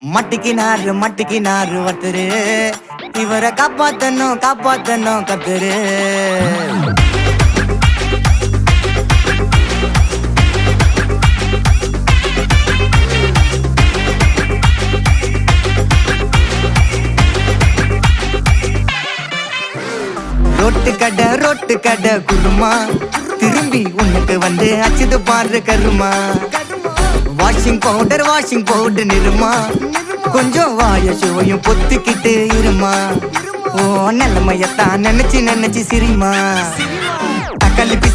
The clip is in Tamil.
மட்டிக்கினாரு ஒருத்தரு, இவரை காப்பாத்தணும் கத்துரு. ரோட்டு கடை குருமா, திரும்பி உனக்கு வந்து அச்சுது பாரு கருமா. வாஷிங் பவுடர் நிறுமா, கொஞ்சம் வாய சுவையும் பொத்துக்கிட்டு இருமா. ஓ நிலைமையத்தான் நினைச்சு சிரிமா.